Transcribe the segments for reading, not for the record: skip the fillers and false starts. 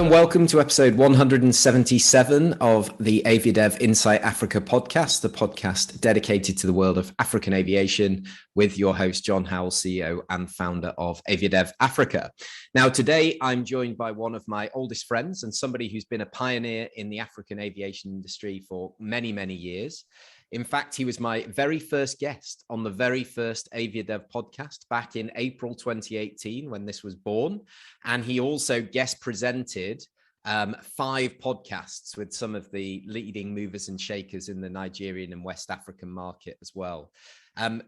and welcome to episode 177 of the Aviadev Insight Africa podcast, the podcast dedicated to the world of African aviation with your host, John Howell, CEO and founder of Aviator Africa. Now, today I'm joined by one of my oldest friends and somebody who's been a pioneer in the African aviation industry for many, many years. In fact, he was my very first guest on the very first Aviadev podcast back in April 2018 when this was born. And he also guest presented 5 podcasts with some of the leading movers and shakers in the Nigerian and West African market as well.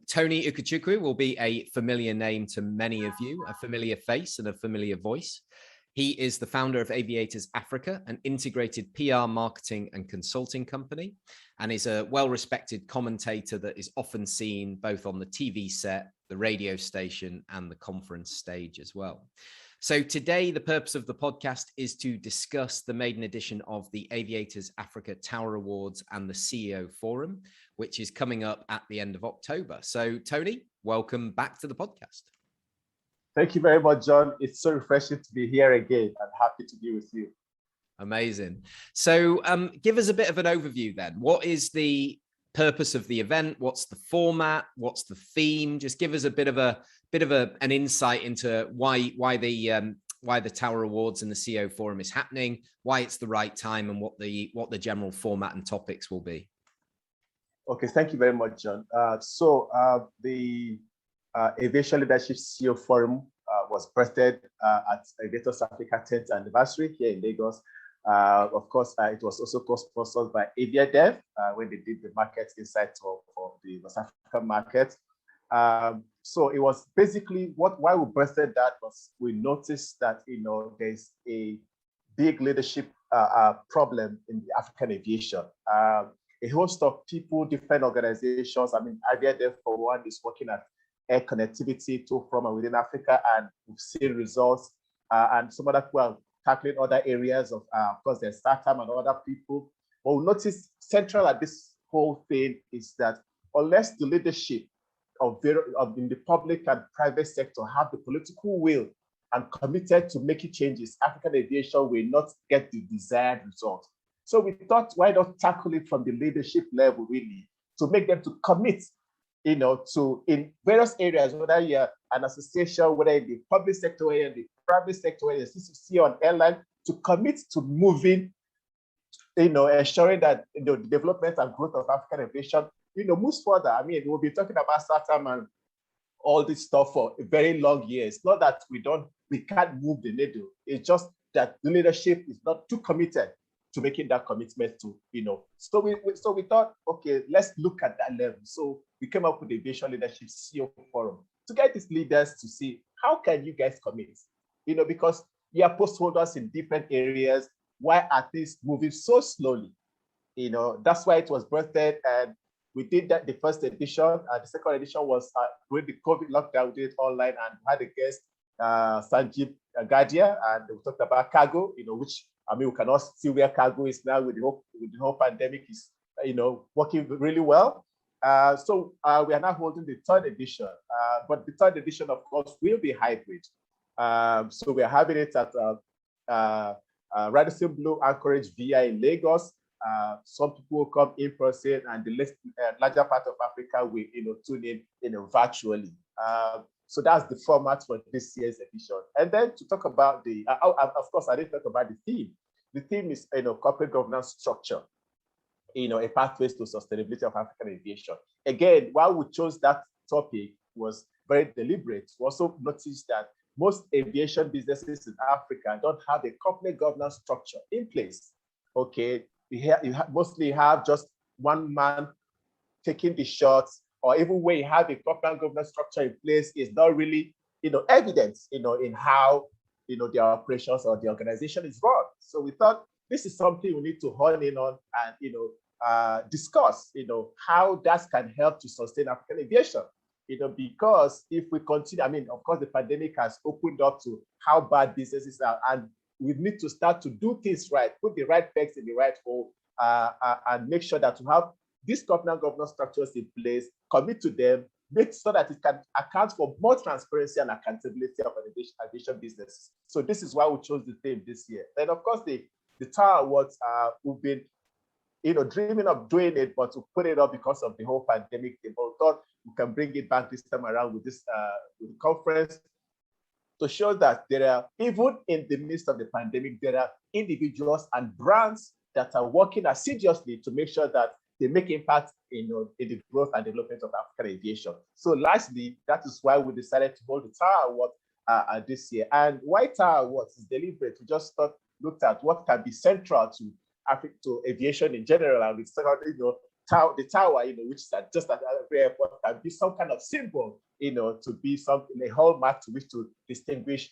Toni Ukachukwu will be a familiar name to many of you, a familiar face and a familiar voice. He is the founder of Aviators Africa, an integrated PR, marketing and consulting company, and is a well-respected commentator that is often seen both on the TV set, the radio station, and the conference stage as well. So today, the purpose of the podcast is to discuss the maiden edition of the Aviators Africa Tower Awards and the CEO Forum, which is coming up at the end of October. So Toni, welcome back to the podcast. Thank you very much, John. It's so refreshing to be here again. I'm happy to be with you. Amazing. So give us a bit of an overview then. What is the purpose of the event? What's the format? What's the theme? Just give us a bit of an insight into why the Tower Awards and the CEO Forum is happening, why it's the right time, and what the general format and topics will be. Okay, thank you very much, John. The Aviation Leadership CEO Forum was birthed at Aviators Africa 10th anniversary here in Lagos. Of course, it was also co-sponsored by Aviadev when they did the market insight of the West African market. So it was basically why we birthed that was we noticed that there's a big leadership problem in the African aviation. A host of people, different organizations. I mean, Aviadev for one is working at air connectivity to, from, and within Africa, and we've seen results. And some other people tackling other areas of course, there's SATAM and other people. But we notice central at this whole thing is that unless the leadership in the public and private sector have the political will and committed to making changes, African aviation will not get the desired result. So we thought, why not tackle it from the leadership level, really, to make them to commit to in various areas, whether you're an association, whether in the public sector, whether in the private sector, whether it's CCC on airline, to commit to moving, ensuring that the development and growth of African aviation, moves further. I mean, we'll be talking about SATAM and all this stuff for a very long years. It's not that we can't move the needle. It's just that the leadership is not too committed to making that commitment to, So we thought, okay, let's look at that level. So we came up with the Aviation Leadership CEO Forum to get these leaders to see how can you guys commit, because you are post holders in different areas. Why are things moving so slowly? That's why it was birthed, and we did that the first edition. The second edition was during the COVID lockdown. We did it online and had a guest, Sanjeev Gadia, and we talked about cargo, which we cannot see where cargo is now with the whole pandemic is, working really well. So we are now holding the third edition, but the third edition, of course, will be hybrid. So we are having it at Radisson Blu Anchorage VI in Lagos. Some people will come in person, and the larger part of Africa will, tune in, virtually. So that's the format for this year's edition. And then to talk about of course, I didn't talk about the theme. The theme is, corporate governance structure, a pathways to sustainability of African aviation. Again, why we chose that topic was very deliberate. We also noticed that most aviation businesses in Africa don't have a corporate governance structure in place. Okay, you mostly have just one man taking the shots, or even where you have a corporate governance structure in place is not really, evidence, in how, their operations or the organization is run. So we thought this is something we need to hone in on and, discuss, how that can help to sustain African aviation. Because if we continue, of course, the pandemic has opened up to how bad businesses are, and we need to start to do things right, put the right pegs in the right hole, and make sure that we have these corporate governance structures in place, commit to them, make so that it can account for more transparency and accountability of aviation business. So this is why we chose the theme this year. And of course, the Tower Awards, we've been dreaming of doing it, but to put it up because of the whole pandemic thing. But we thought we can bring it back this time around with this with the conference to show that there are, even in the midst of the pandemic, there are individuals and brands that are working assiduously to make sure that they make impact in the growth and development of African aviation. So lastly, that is why we decided to hold the Tower Award this year. And why Tower Awards is deliberate. We just looked at what can be central to aviation in general, and we started, the tower, which is just at every airport, can be some kind of symbol, to be something, a hallmark to which to distinguish,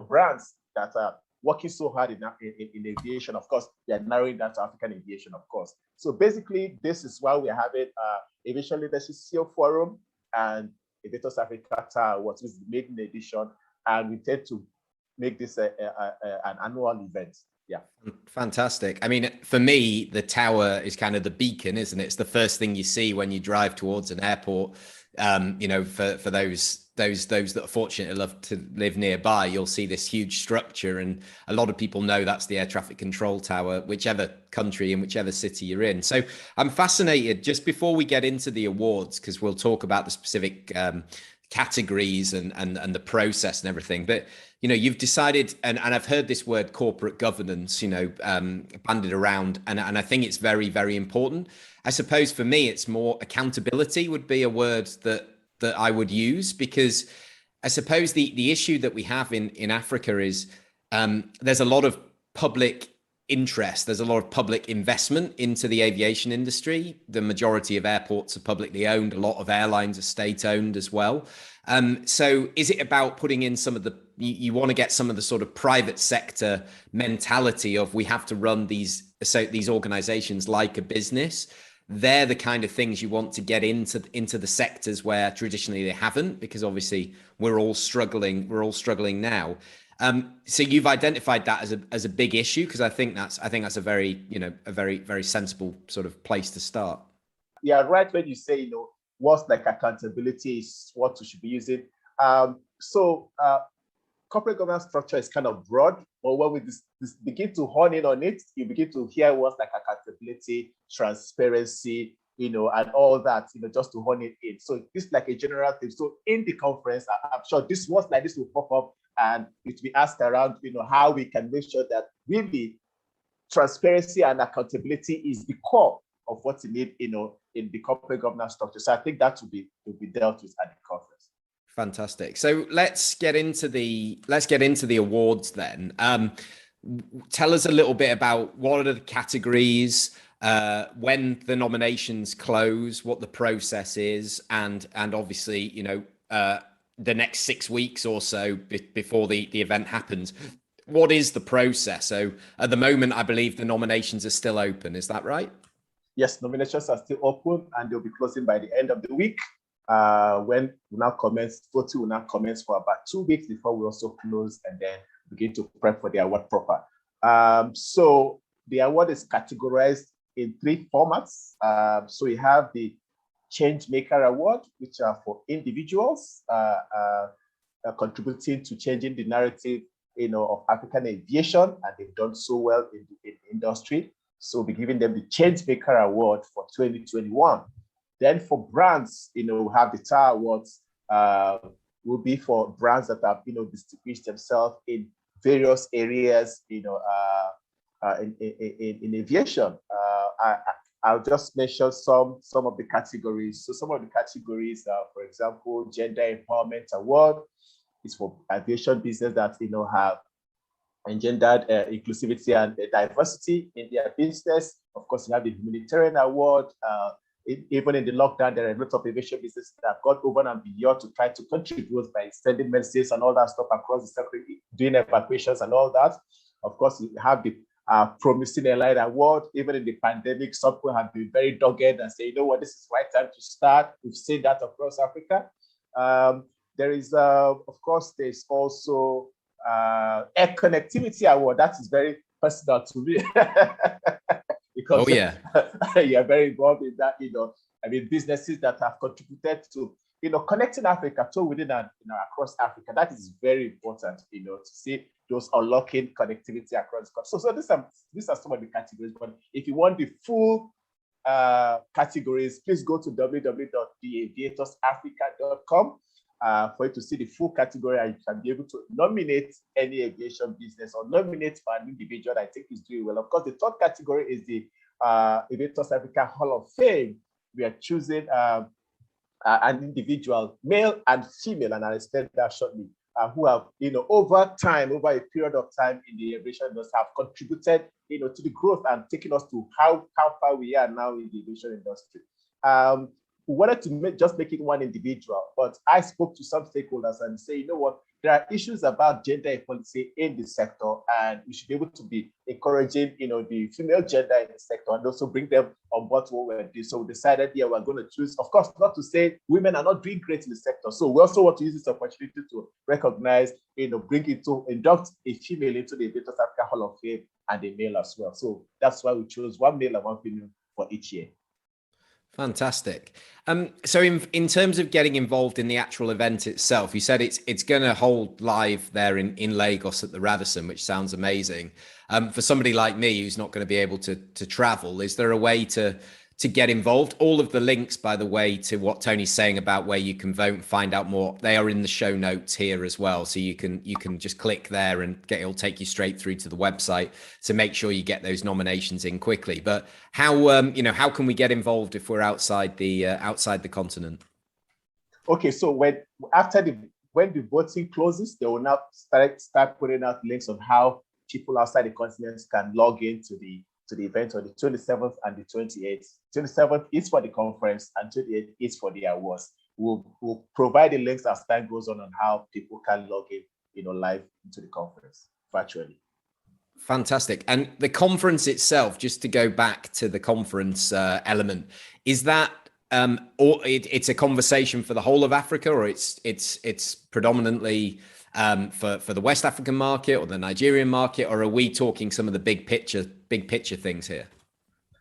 brands that are working so hard in aviation. Of course, they are narrowing that to African aviation, of course. So basically, this is why we have it, Aviation Leadership CEO Forum and Aviators Africa Tower Awards, which is the Maiden Edition, and we tend to make this an annual event. Yeah. Fantastic. I mean, for me, the tower is kind of the beacon, isn't it? It's the first thing you see when you drive towards an airport. For those that are fortunate enough to live nearby, you'll see this huge structure, and a lot of people know that's the air traffic control tower, whichever country and whichever city you're in. So I'm fascinated, just before we get into the awards, because we'll talk about the specific categories and the process and everything, but you've decided, and I've heard this word corporate governance bandied around, and I think it's very, very important. I suppose for me it's more accountability would be a word that I would use, because I suppose the issue that we have in Africa is there's a lot of public interest, there's a lot of public investment into the aviation industry. The majority of airports are publicly owned, a lot of airlines are state owned as well. So is it about putting in some of you want to get some of the sort of private sector mentality of, we have to run these organizations like a business? They're the kind of things you want to get into the sectors where traditionally they haven't, because obviously we're all struggling now. So you've identified that as a big issue, because I think that's a very, a very, very sensible sort of place to start. Yeah, right. When you say, what's like accountability is what we should be using. Corporate governance structure is kind of broad, but when we begin to hone in on it, you begin to hear words like accountability, transparency, and all that, just to hone it in. So this is like a general thing. So in the conference, I'm sure this words like this will pop up, and it will be asked around, how we can make sure that really transparency and accountability is the core of what you need, in the corporate governance structure. So I think that will be dealt with at the conference. Fantastic. So let's get into the awards then. Tell us a little bit about what are the categories, when the nominations close, what the process is, and obviously, the next 6 weeks or so before the event happens. What is the process? So at the moment, I believe the nominations are still open. Is that right? Yes, nominations are still open, and they'll be closing by the end of the week. When we now commence, voting will now commence for about 2 weeks before we also close and then begin to prep for the award proper. So the award is categorized in 3 formats. So we have the Changemaker Award, which are for individuals contributing to changing the narrative, of African aviation, and they've done so well in the industry. So we'll be giving them the Changemaker Award for 2021. Then for brands, we'll have the Tower Awards, will be for brands that have, distinguished themselves in various areas, in aviation. I'll just mention some of the categories. So some of the categories are, for example, Gender Empowerment Award is for aviation business that, have engendered inclusivity and diversity in their business. Of course, you have the Humanitarian Award. Even in the lockdown, there are a lot of aviation businesses that have gone over and beyond to try to contribute by sending medicines and all that stuff across the circuit, doing evacuations and all that. Of course, you have the Promising Airline Award. Even in the pandemic, some people have been very dogged and say, this is the right time to start. We've seen that across Africa. There is, of course, there's also Air Connectivity Award. That is very personal to me. Because you're very involved in that, businesses that have contributed to connecting Africa to within and across Africa. That is very important, to see those unlocking connectivity across the country. So these are some of the categories. But if you want the full categories, please go to www.theaviatorsafrica.com for you to see the full category, and you can be able to nominate any aviation business or nominate for an individual that I think is doing well. Of course, the third category is the Aviators Africa Hall of Fame. We are choosing an individual, male and female, and I'll explain that shortly, who have, over a period of time in the aviation industry, have contributed, to the growth and taking us to how far we are now in the aviation industry. We wanted to make it one individual, but I spoke to some stakeholders and say, there are issues about gender equality in the sector, and we should be able to be encouraging, the female gender in the sector and also bring them on board to what we're doing. So we decided, we're going to choose, of course, not to say women are not doing great in the sector. So we also want to use this opportunity to recognize, induct a female into the Aviators Africa Hall of Fame and a male as well. So that's why we chose one male and one female for each year. Fantastic. So in terms of getting involved in the actual event itself, you said it's going to hold live there in Lagos at the Radisson, which sounds amazing. For somebody like me who's not going to be able to travel, is there a way to get involved? All of the links, by the way, to what Tony's saying about where you can vote and find out more, they are in the show notes here as well. So you can just click there and it'll take you straight through to the website. So make sure you get those nominations in quickly. But how can we get involved if we're outside the continent? Okay, so when the voting closes, they will now start putting out links on how people outside the continent can log into the event on the 27th and the 28th. 27th is for the conference and 28th is for the awards. We'll provide the links as time goes on how people can log in, live into the conference virtually. Fantastic. And the conference itself, just to go back to the conference element, is that or it's a conversation for the whole of Africa, or it's predominantly for the West African market or the Nigerian market, or are we talking some of the big picture things here?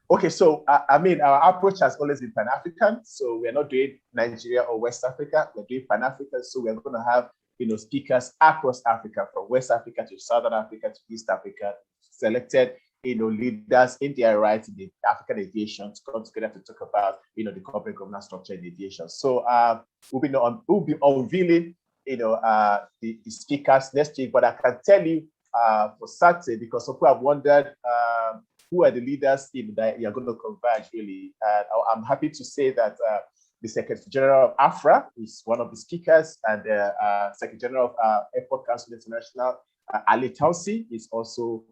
Okay, so our approach has always been Pan-African. So we're not doing Nigeria or West Africa. We're doing Pan-African. So we're going to have speakers across Africa, from West Africa to Southern Africa to East Africa, selected leaders in their rights in the African aviation to come together to talk about the corporate governance structure in aviation. So we'll be unveiling the speakers next week, but I can tell you for certain, because some people have wondered who are the leaders that you're going to converge really. I'm happy to say that the Secretary General of AFRA is one of the speakers, and the Secretary General of Airport Council International, Ali Tausi, is also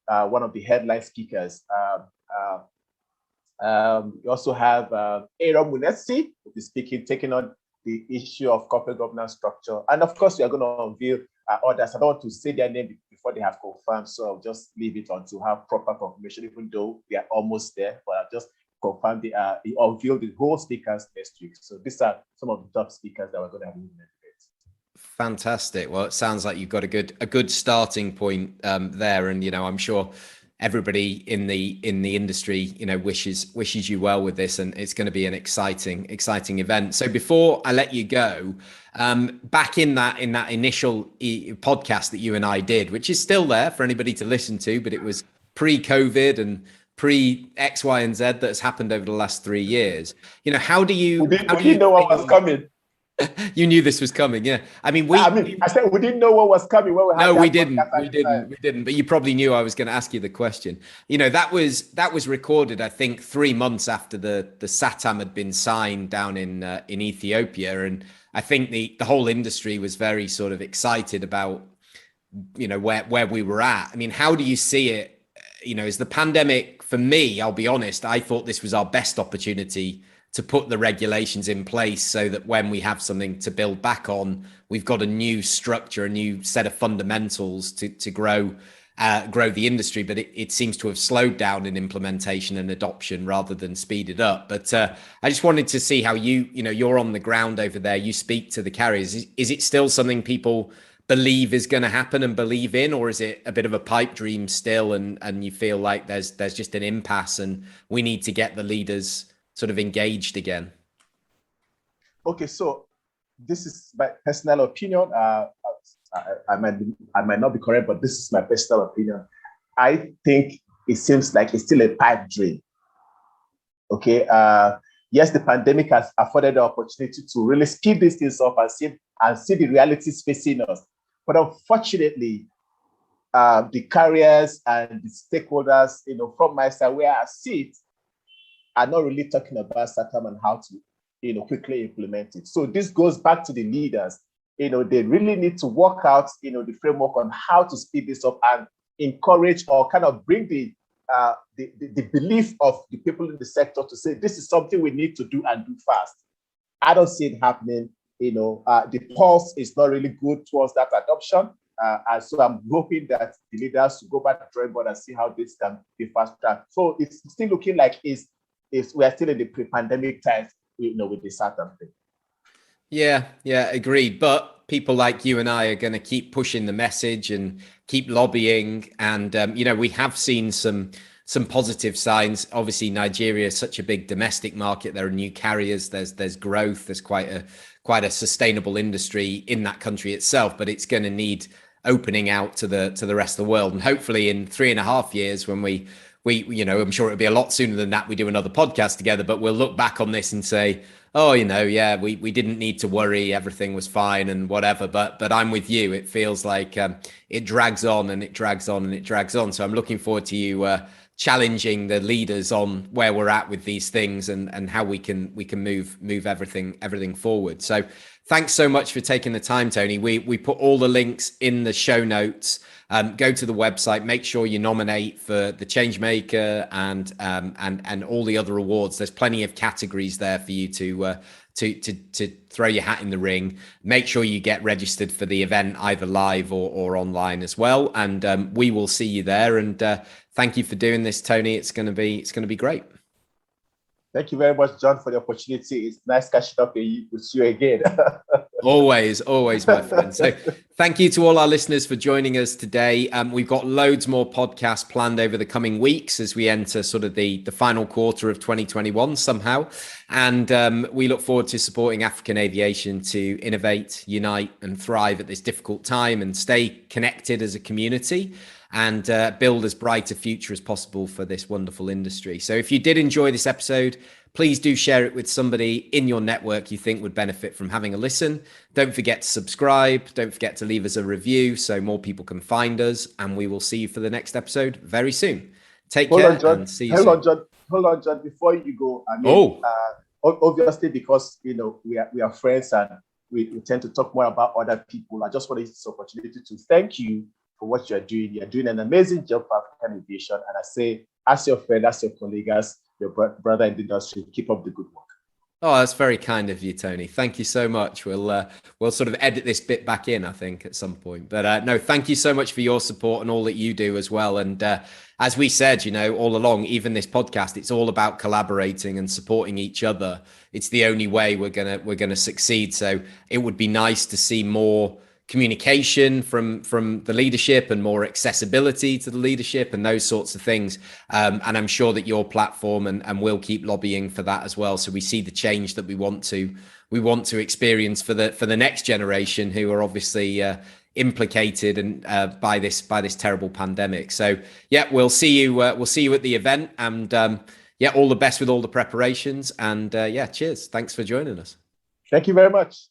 one of the headline speakers. We also have Aaron Munetsi, who is taking on the issue of corporate governance structure. And of course, we are going to unveil others. I don't want to say their name before they have confirmed, so I'll just leave it on to have proper confirmation, even though we are almost there. But I'll just confirm unveil the whole speakers next week. So these are some of the top speakers that we're going to have in the debate. Fantastic. Well, it sounds like you've got a good starting point there, and I'm sure everybody in the industry wishes you well with this, and it's going to be an exciting event. So before I let you go, back in that initial podcast that you and I did, which is still there for anybody to listen to, but it was pre-COVID and pre-X, Y, and Z that's happened over the last 3 years. How do you know what was coming? You knew this was coming, yeah. I said we didn't know what was coming. We didn't. But you probably knew I was going to ask you the question. That was recorded, I think, 3 months after the SATAM had been signed down in Ethiopia, and I think the whole industry was very sort of excited about where we were at. How do you see it? As the pandemic, for me, I'll be honest, I thought this was our best opportunity to put the regulations in place so that when we have something to build back on, we've got a new structure, a new set of fundamentals to grow the industry. But it seems to have slowed down in implementation and adoption rather than speeded up. But I just wanted to see how you're on the ground over there. You speak to the carriers. Is it still something people believe is going to happen and believe in, or is it a bit of a pipe dream still? And you feel like there's just an impasse and we need to get the leaders sort of engaged again? Okay, so this is my personal opinion. I might not be correct, but this is my personal opinion. I think it seems like it's still a pipe dream. Okay. Yes, the pandemic has afforded the opportunity to really speed these things up and see the realities facing us. But unfortunately, the carriers and the stakeholders, from my side where I sit, are not really talking about SATAM and how to, quickly implement it. So this goes back to the leaders. They really need to work out, the framework on how to speed this up and encourage or kind of bring the belief of the people in the sector to say, this is something we need to do and do fast. I don't see it happening. The pulse is not really good towards that adoption. And so I'm hoping that the leaders will go back to the drawing board and see how this can be fast tracked. So it's still looking like we're still in the pre-pandemic times, with the SATAM thing. Yeah, agreed. But people like you and I are going to keep pushing the message and keep lobbying. And, we have seen some positive signs. Obviously, Nigeria is such a big domestic market. There are new carriers. There's growth. There's quite a sustainable industry in that country itself. But it's going to need opening out to the rest of the world. And hopefully in 3.5 years, when we I'm sure it'll be a lot sooner than that, we do another podcast together, but we'll look back on this and say, oh, we didn't need to worry, everything was fine and whatever. But I'm with you. It feels like it drags on and it drags on and it drags on. So I'm looking forward to you challenging the leaders on where we're at with these things and how we can move everything forward. So thanks so much for taking the time, Tony. We put all the links in the show notes. Go to the website, make sure you nominate for the Changemaker and all the other awards. There's plenty of categories there for you to throw your hat in the ring. Make sure you get registered for the event, either live or online as well. And we will see you there. And thank you for doing this, Tony. It's going to be great. Thank you very much, John, for the opportunity. It's nice catching up with you again. Always, my friend. So thank you to all our listeners for joining us today. We've got loads more podcasts planned over the coming weeks as we enter sort of the final quarter of 2021 somehow. And we look forward to supporting African aviation to innovate, unite and thrive at this difficult time and stay connected as a community and build as bright a future as possible for this wonderful industry. So if you did enjoy this episode, please do share it with somebody in your network you think would benefit from having a listen. Don't forget to subscribe. Don't forget to leave us a review so more people can find us. And we will see you for the next episode very soon. Take care and see you soon. Hold on, John. Before you go, obviously, because we are friends and we tend to talk more about other people. I just want to use this opportunity to thank you for what you're doing. You're doing an amazing job for African aviation. And I say, as your friend, as your colleague, as your brother in the industry, keep up the good work. Oh, that's very kind of you, Tony. Thank you so much. We'll sort of edit this bit back in, I think, at some point. But no, thank you so much for your support and all that you do as well. And as we said, all along, even this podcast, it's all about collaborating and supporting each other. It's the only way we're gonna succeed. So it would be nice to see more communication from the leadership and more accessibility to the leadership and those sorts of things. And I'm sure that your platform and we'll keep lobbying for that as well. So we see the change that we want to experience for the next generation who are obviously implicated and by this terrible pandemic. So yeah, we'll see you at the event and all the best with all the preparations and cheers. Thanks for joining us. Thank you very much.